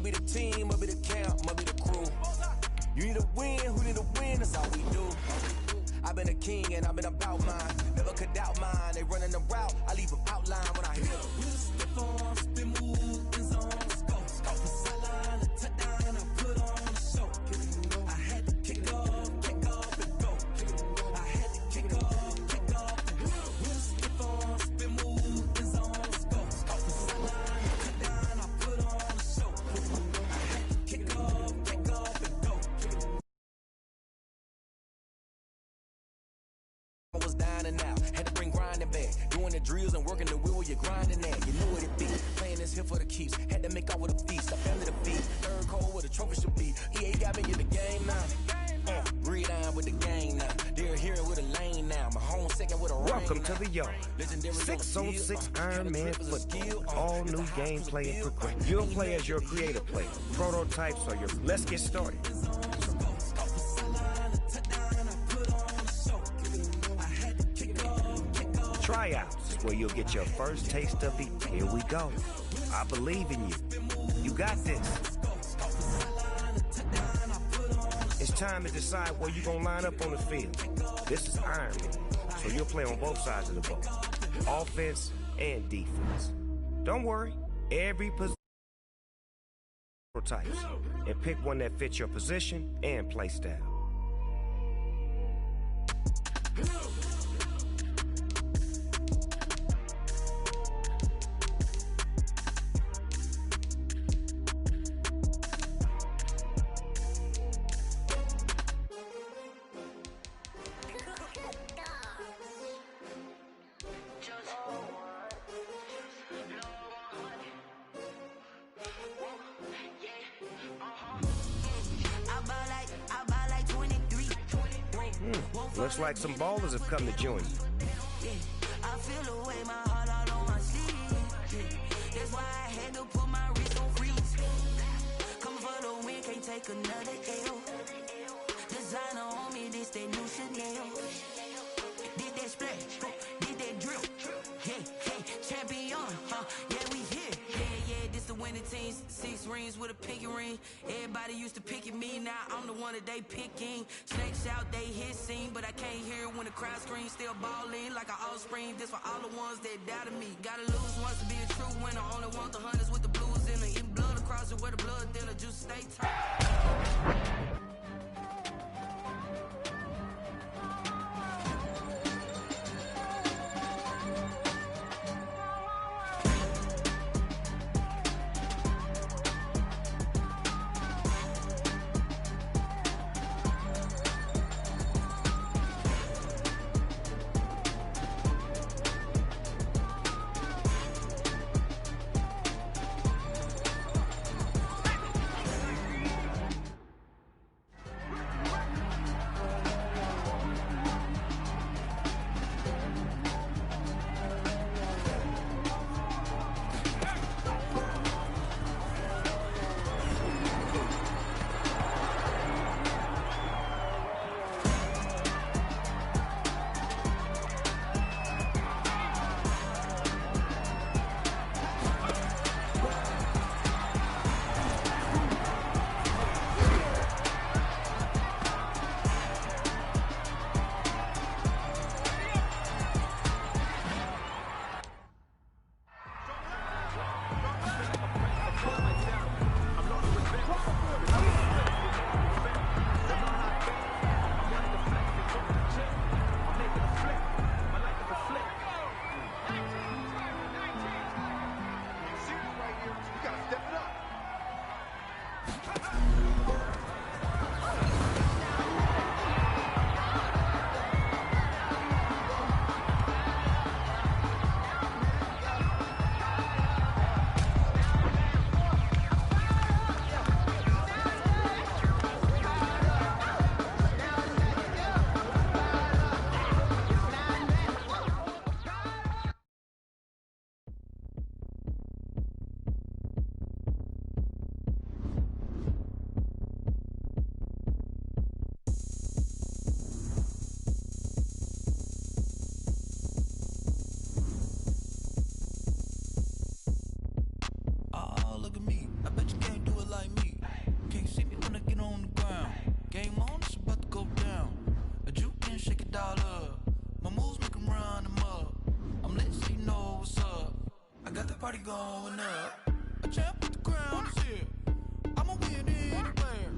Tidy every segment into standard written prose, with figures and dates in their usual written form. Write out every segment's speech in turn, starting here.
Must be the team, must be the camp, must be the crew. You need a win, who need a win, that's all we do. I've been a king and I've been about mine. Never could doubt mine, they running the route, I leave them outline when I hit them. We'll step on, spin move, in zone, let's go. The sideline, a touchdown, I put on the show. I had to kick off and go. I had to kick off and go. We'll step on, spin move, in zone, let's go. The sideline, a touchdown, I put on the show. I had to kick off and go. I was down and out, had to bring grinding back. Doing the drills and working the wheel where you're grinding at. You know what it be, playing this here for the keeps. Had to make out with a feast, I family the beat. Third cold where the trophy should be. EA got me in the game now. Read on with the gang now. They're hearing with a lane now. My home second with a ring. Welcome to the yard. 606 Iron Man football. All new gameplay and progression. You'll play as your creative player. Prototypes are your. Let's get started. Tryouts is where you'll get your first taste of the. Here we go. I believe in you. You got this. It's time to decide where you're going to line up on the field. This is Iron Man, so you'll play on both sides of the ball. Offense and defense. Don't worry, every position types, and pick one that fits your position and play style. Looks like some ballers have come to join you. I feel the way my heart all on my sleeve. That's why I had to put my wrist on freeze. Come for the win, can't take another L. Designer on me, this that new Chanel. Did that splash, did that drill. Hey, champion, yeah, we here. Yeah, this the winning team. 6 rings with a pinky ring. Everybody used to picking me, now I'm the one that they picking. Snakes out, they hit scene, but I can't hear when the crowd screams. Still balling like an offspring. This for all the ones that doubted me. Gotta lose once to be a true winner. Only want the hunters with the blues in it. Eating blood across it where the blood then the juice stay tight. party going up. A champ with the crown is here. I'ma win anywhere.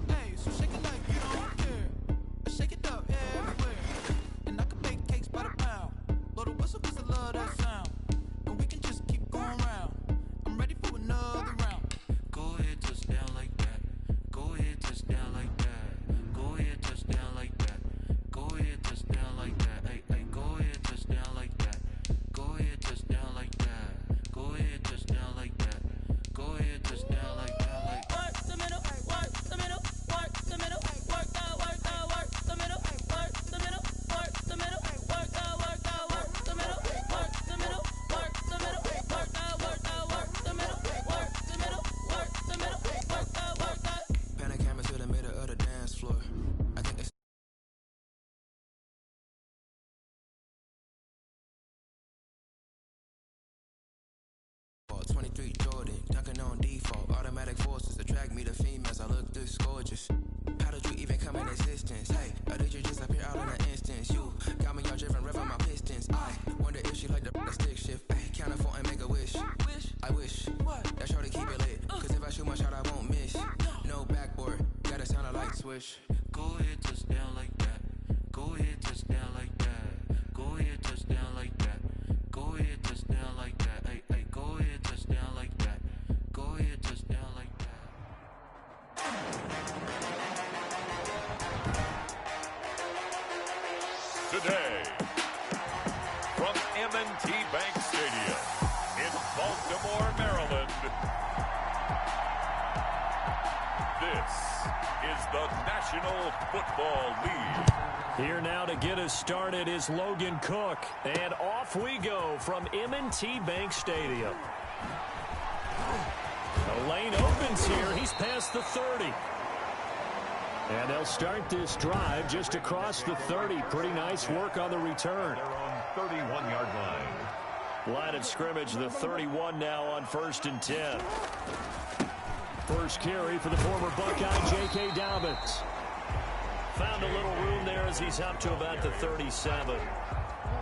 Hey, so shake it like you don't care. Shake it up everywhere. And I can bake cakes by the pound. Blow the whistle 'cause I love that sound. And we can just keep going round. I'm ready for another round. Go ahead, touch down like that. Go ahead, touch down like that. Go ahead, touch down like that. Go ahead, touch down like that. Hey, hey, go ahead, touch down like that. Go ahead, touch down like that. Go ahead, touch down like that. Go ahead, touch down like that. Like work the middle, work the middle, work the middle, work out, work the middle, work the middle, work the middle, work out, work the middle, work the middle, work the middle, work out, work the middle, work the middle, work the middle, work out. Pan the camera to the middle of the dance floor. I think it's 23 Jordan, dunking on default. Automatic forces attract me to females. I look this gorgeous. How did you even come in existence? Hey, or did you just appear out in an instance? You got me all driven, revving my pistons. I wonder if she like the stick shift. Hey, count a 4 and make a wish. I wish that shorty keep it lit. 'Cause if I shoot my shot, I won't miss. No backboard, gotta sound a light switch. Go ahead, touch down like that. Go ahead, touch down like that. Go ahead, touch down like that. Go ahead, touch down like that. Hey, hey, go ahead, touch down like that. Go ahead, touch down like that. Today, from M&T Bank Stadium in Baltimore, Maryland, this is the National Football League. Here now to get us started is Logan Cook. And off we go from M&T Bank Stadium. The lane opens here. He's past the 30. And they'll start this drive just across the 30. Pretty nice work on the return. They're on 31-yard line. Line of scrimmage, the 31 now on 1st and 10. First carry for the former Buckeye, J.K. Dobbins. Found a little room there as he's up to about the 37.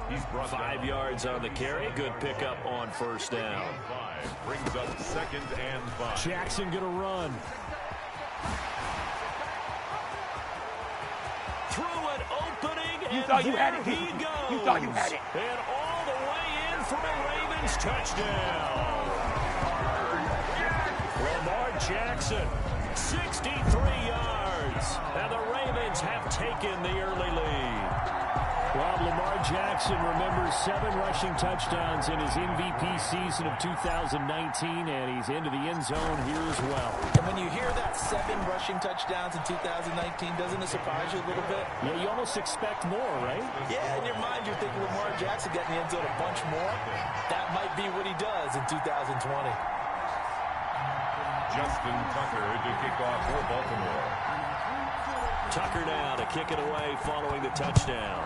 He's brought 5 yards on the carry. Good pickup on 1st down. 5 brings up 2nd and 5. Jackson going to run. Through an opening, and thought you had it. he goes. You thought you had it. And all the way in for a Ravens touchdown. Lamar Jackson, 63 yards. And the Ravens have taken the early lead. Rob, Lamar Jackson remembers 7 rushing touchdowns in his MVP season of 2019, and he's into the end zone here as well. And when you hear that 7 rushing touchdowns in 2019, doesn't it surprise you a little bit? Yeah, you almost expect more, right? Yeah, in your mind you're thinking Lamar Jackson getting the end zone a bunch more. That might be what he does in 2020. Justin Tucker to kick off for Baltimore. Tucker now to kick it away following the touchdown.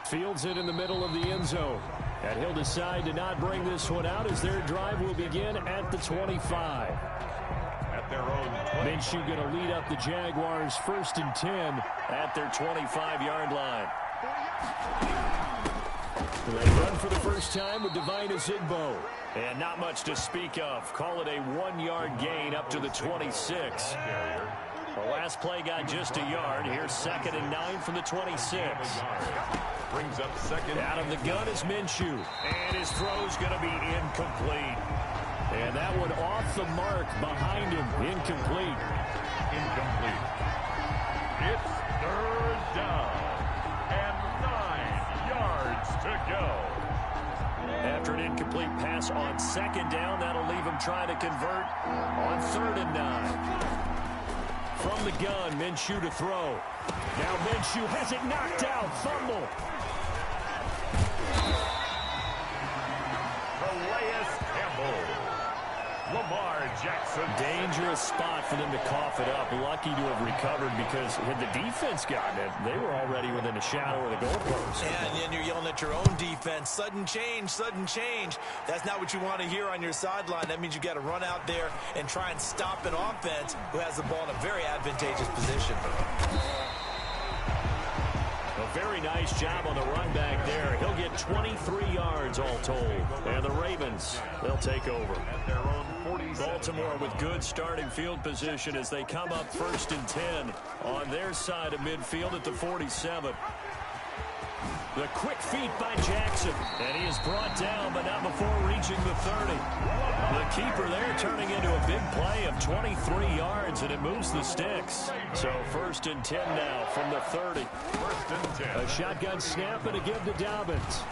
Fields it in the middle of the end zone. And he'll decide to not bring this one out as their drive will begin at the 25. At their own play. Minshew going to lead up the Jaguars 1st and 10 at their 25-yard line. They run for the first time with Divine Azigbo. And not much to speak of. Call it a 1-yard gain up to the 26. The last play got just a yard. Here's 2nd and 9 from the 26. Brings up 2nd. Out of the gun is Minshew. And his throw's going to be incomplete. And that one off the mark behind him. Incomplete. Incomplete. It's 3rd down. And 9 yards to go. After an incomplete pass on 2nd down, that'll leave him trying to convert on 3rd and 9. From the gun, Minshew to throw. Now Minshew has it knocked out. Fumble. Calais Campbell. Lamar Jackson. Dangerous spot for them to cough it up. Lucky to have recovered because had the defense gotten it, they were already within a shadow of the goalpost. And you're yelling at your own defense. Sudden change, sudden change. That's not what you want to hear on your sideline. That means you got to run out there and try and stop an offense who has the ball in a very advantageous position. A very nice job on the run back there. He'll get 23 yards all told. And the Ravens, they'll take over. At their own 47. Baltimore with good starting field position as they come up 1st and 10 on their side of midfield at the 47. The quick feet by Jackson. And he is brought down, but not before reaching the 30. The keeper there turning into a big play of 23 yards, and it moves the sticks. So 1st and 10 now from the 30. 1st and 10. A shotgun snap and a give to Dobbins.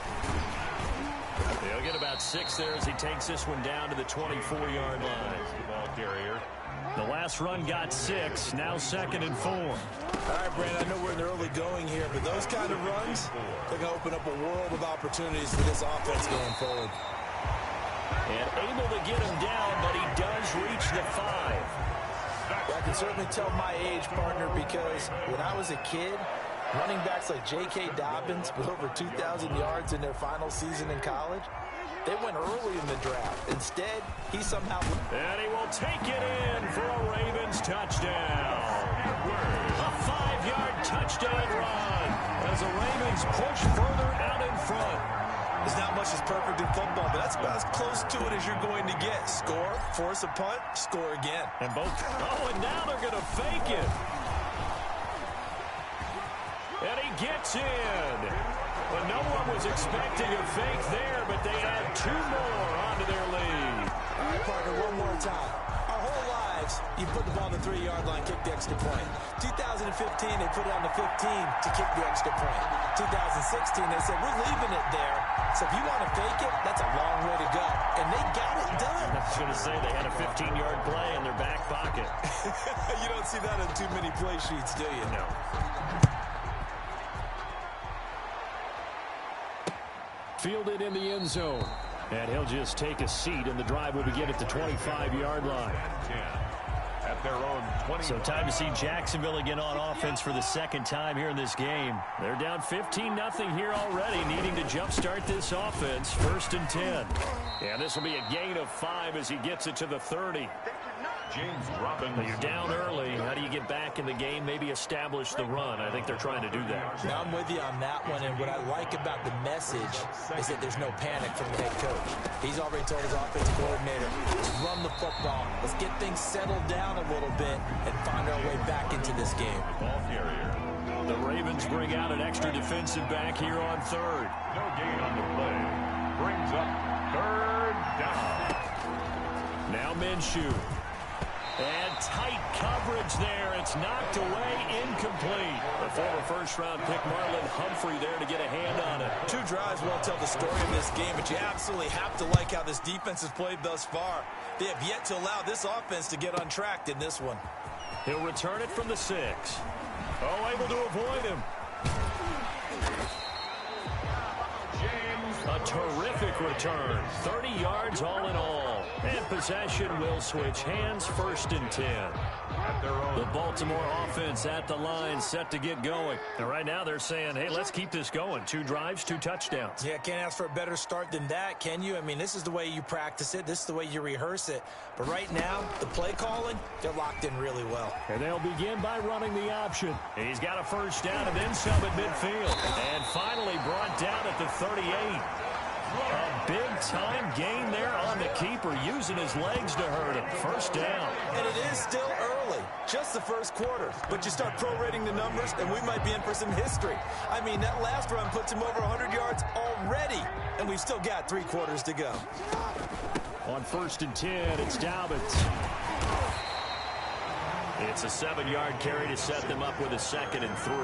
He'll get about 6 there as he takes this one down to the 24-yard line. Ball carrier. The last run got 6, now 2nd and 4. All right, Brandon, I know we're in the early going here, but those kind of runs, they're going to open up a world of opportunities for this offense going forward. And able to get him down, but he does reach the 5. I can certainly tell my age, partner, because when I was a kid, running backs like J.K. Dobbins with over 2,000 yards in their final season in college, they went early in the draft. Instead, he somehow... And he will take it in for a Ravens touchdown. A 5-yard touchdown run as the Ravens push further out in front. There's not much that's perfect in football, but that's about as close to it as you're going to get. Score, force a punt, score again. And both... Oh, and now they're going to fake it. And he gets in. Well, no one was expecting a fake there, but they add 2 more onto their lead. All right, partner, one more time. Our whole lives, you put the ball on the 3-yard line, kick the extra point. 2015, they put it on the 15 to kick the extra point. 2016, they said, we're leaving it there. So if you want to fake it, that's a long way to go. And they got it done. I was going to say they had a 15-yard play in their back pocket. You don't see that on too many play sheets, do you? No. Fielded in the end zone. And he'll just take a seat, and the drive will begin at the 25-yard line. At their own 20. So time to see Jacksonville again on offense for the 2nd time here in this game. They're down 15-0 here already, needing to jumpstart this offense. 1st and 10. And this will be a gain of 5 as he gets it to the 30. James Robinson. You're down early. How do you get back in the game? Maybe establish the run. I think they're trying to do that. Now I'm with you on that one, and what I like about the message is that there's no panic from the head coach. He's already told his offensive coordinator, let's run the football. Let's get things settled down a little bit and find our way back into this game. Ball carrier. The Ravens bring out an extra defensive back here on 3rd. No gain on the play. Brings up 3rd down. Now Minshew. And tight coverage there. It's knocked away, incomplete. The former first-round pick Marlon Humphrey there to get a hand on it. 2 drives won't tell the story of this game, but you absolutely have to like how this defense has played thus far. They have yet to allow this offense to get untracked in this one. He'll return it from the 6. Oh, able to avoid him. A terrific return. 30 yards all in all. And possession will switch hands. 1st and 10. The Baltimore offense at the line, set to get going. And right now they're saying, hey, let's keep this going. 2 drives, 2 touchdowns. Yeah, can't ask for a better start than that, can you? I mean, this is the way you practice it. This is the way you rehearse it. But right now, the play calling, they're locked in really well. And they'll begin by running the option. He's got a 1st down and then some at midfield. And finally brought down at the 38. A big-time gain there on the keeper, using his legs to hurt him. 1st down. And it is still early, just the 1st quarter. But you start prorating the numbers, and we might be in for some history. I mean, that last run puts him over 100 yards already, and we've still got 3 quarters to go. On 1st and 10, it's Dobbins. It's a 7-yard carry to set them up with a 2nd and 3.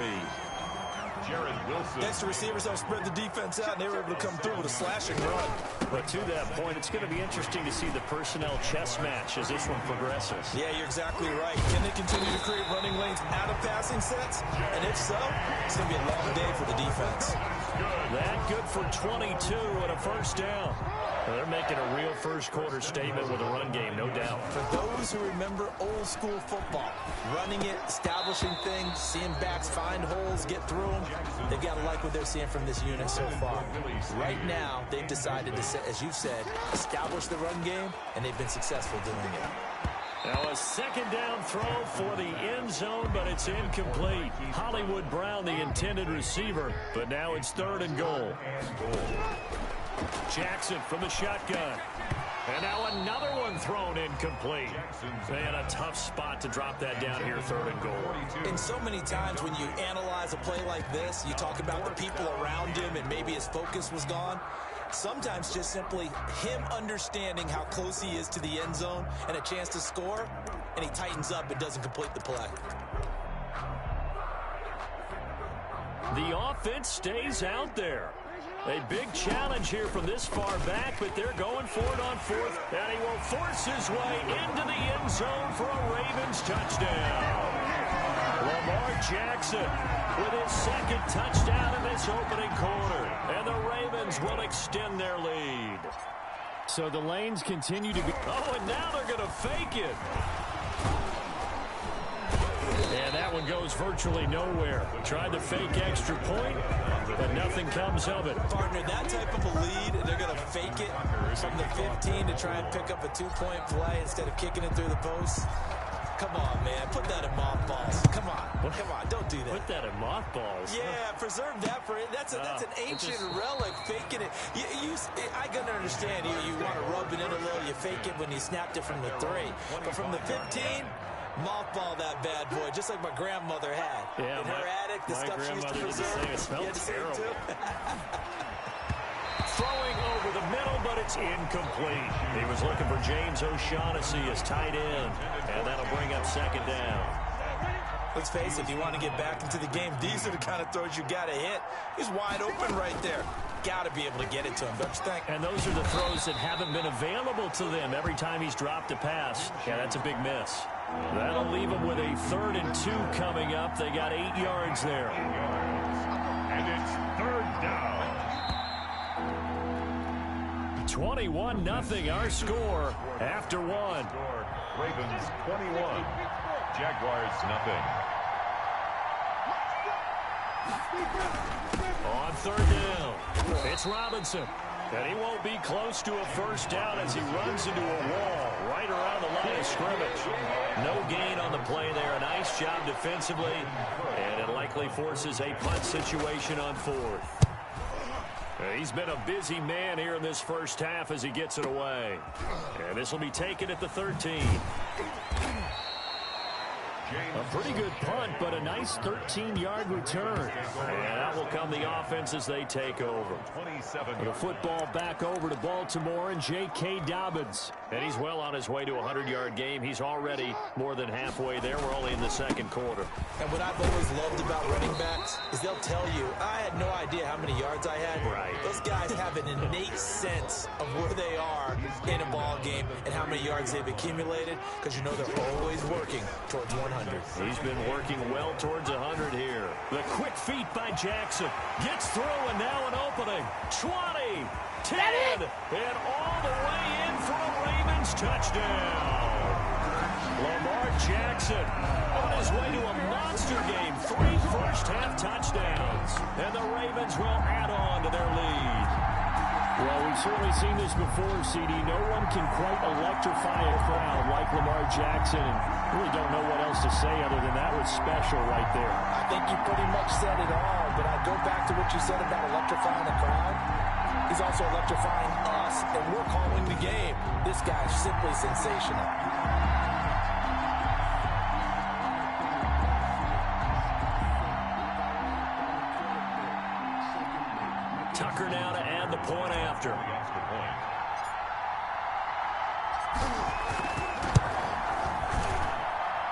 Jared Wilson. Next, the receivers help spread the defense out, and they were able to come through with a slashing run. But to that point, it's going to be interesting to see the personnel chess match as this one progresses. Yeah, you're exactly right. Can they continue to create running lanes out of passing sets? And if so, it's going to be a long day for the defense. That good for 22 and a 1st down. Well, they're making a real 1st quarter statement with a run game, no doubt. For those who remember old school football, running it, establishing things, seeing backs find holes, get through them, they've got to like what they're seeing from this unit so far. Right now, they've decided to, as you've said, establish the run game, and they've been successful doing it. Now a second down throw for the end zone, but it's incomplete. Hollywood Brown, the intended receiver, but now it's 3rd and goal. Jackson from the shotgun. And now another one thrown incomplete. They had a tough spot to drop that down here, 3rd and goal. And so many times when you analyze a play like this, you talk about the people around him and maybe his focus was gone. Sometimes just simply him understanding how close he is to the end zone and a chance to score, and he tightens up and doesn't complete the play. The offense stays out there. A big challenge here from this far back, but they're going for it on 4th, and he will force his way into the end zone for a Ravens touchdown. Lamar Jackson with his 2nd touchdown in this opening quarter, and the Ravens will extend their lead. So the lanes continue to be... Oh, and now they're going to fake it. And that one goes virtually nowhere. Tried to fake extra point, but nothing comes of it. Partner, that type of a lead, and they're going to fake it from the 15 to try and pick up a 2-point play instead of kicking it through the post. Come on, man. Put that in mothballs. Come on. Come on. Don't do that. Put that in mothballs. Yeah, preserve that for it. That's an ancient relic. Faking it. I can understand. You want to rub it in a little. You fake it when you snapped it from the 3. But from the 15, mothball that bad boy, just like my grandmother had. Yeah, in her attic, the stuff she used to preserve. It smelled terrible. Throwing over the middle, but it's incomplete. He was looking for James O'Shaughnessy as tight end, and that'll bring up 2nd down. Let's face it, if you want to get back into the game, these are the kind of throws you got to hit. He's wide open right there. Got to be able to get it to him, don't you think? And those are the throws that haven't been available to them every time he's dropped a pass. Yeah, that's a big miss. That'll leave them with a 3rd and 2 coming up. They got 8 yards there. And it's 3rd down. 21-0 our score after 1. Ravens 21, Jaguars nothing. On 3rd down, it's Robinson. And he won't be close to a 1st down as he runs into a wall right around the line of scrimmage. No gain on the play there. A nice job defensively. And it likely forces a punt situation on 4th. He's been a busy man here in this first half as he gets it away. And this will be taken at the 13. A pretty good punt, but a nice 13-yard return. And that will come the offense as they take over. The football back over to Baltimore and J.K. Dobbins. And he's well on his way to a 100-yard game. He's already more than halfway there. We're only in the 2nd quarter. And what I've always loved about running backs is they'll tell you, I had no idea how many yards I had. Right. Those guys have an innate sense of where they are in a ball game and how many yards they've accumulated, because you know they're always working towards 100. He's been working well towards 100 here. The quick feet by Jackson. Gets through, and now an opening. 20, 10, and all the way in for a Ravens touchdown. Lamar Jackson on his way to a monster game. 3 first-half touchdowns. And the Ravens will add on to their lead. Well, we've certainly seen this before, CD. No one can quite electrify a crowd like Lamar Jackson. And really don't know what else to say other than that was special right there. I think you pretty much said it all, but I go back to what you said about electrifying the crowd. He's also electrifying us, and we're calling the game. This guy's simply sensational. Tucker now to add the point after.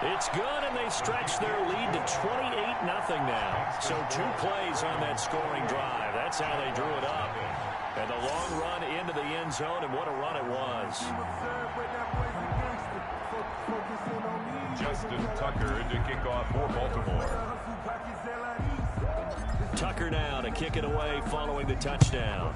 It's good, and they stretch their lead to 28-0 now. So 2 plays on that scoring drive. That's how they drew it up. And a long run into the end zone, and what a run it was. Justin Tucker to kick off for Baltimore. Tucker now to kick it away following the touchdown.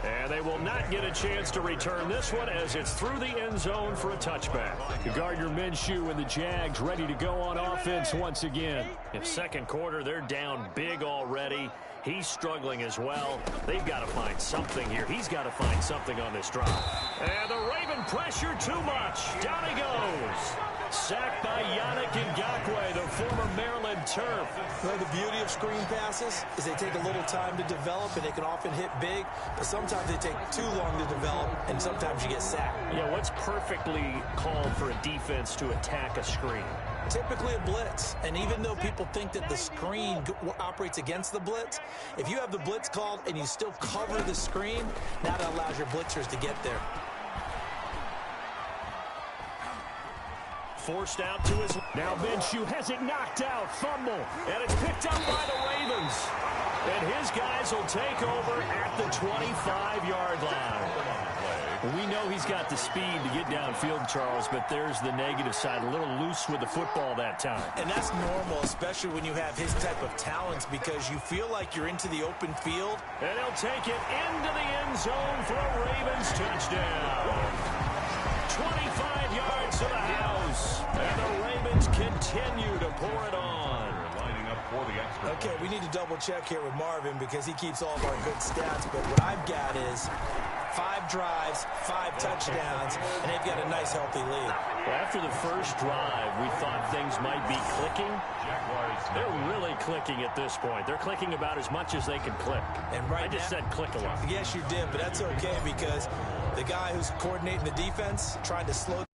And And they will not get a chance to return this one as it's through the end zone for a touchback. Gardner Minshew and the Jags ready to go on offense once again. In second quarter, they're down big already. He's struggling as well. They've got to find something here. He's got to find something on this drive. And the Raven pressure too much. Down he goes. Sacked by Yannick Ngakoue, the former Maryland Terp. Well, the beauty of screen passes is they take a little time to develop, and they can often hit big, but sometimes they take too long to develop, and sometimes you get sacked. Yeah, what's perfectly called for a defense to attack a screen? Typically a blitz, and even though people think that the screen operates against the blitz, if you have the blitz called and you still cover the screen, that allows your blitzers to get there. Forced out to his... Now Minshew has it knocked out. Fumble. And it's picked up by the Ravens. And his guys will take over at the 25-yard line. We know he's got the speed to get downfield, Charles, but there's the negative side. A little loose with the football that time. And that's normal, especially when you have his type of talents, because you feel like you're into the open field. And he'll take it into the end zone for a Ravens touchdown. 25 yards to the house. And the Ravens continue to pour it on. Lining up for the extra. Okay, we need to double check here with Marvin because he keeps all of our good stats. But what I've got is 5 drives, 5 touchdowns, and they've got a nice, healthy lead. After the first drive, we thought things might be clicking. They're really clicking at this point. They're clicking about as much as they can click. And right I just said click a lot. Yes, you did, but that's okay because the guy who's coordinating the defense tried to slow.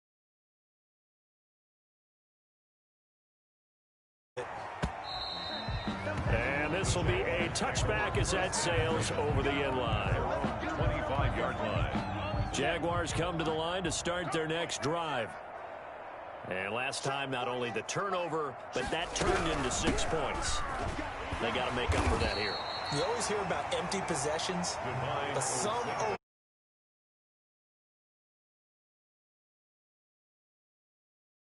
And this will be a touchback as that sails over the end line. 25-yard line. Jaguars come to the line to start their next drive. And last time, not only the turnover, but that turned into 6 points. They got to make up for that here. You always hear about empty possessions, but some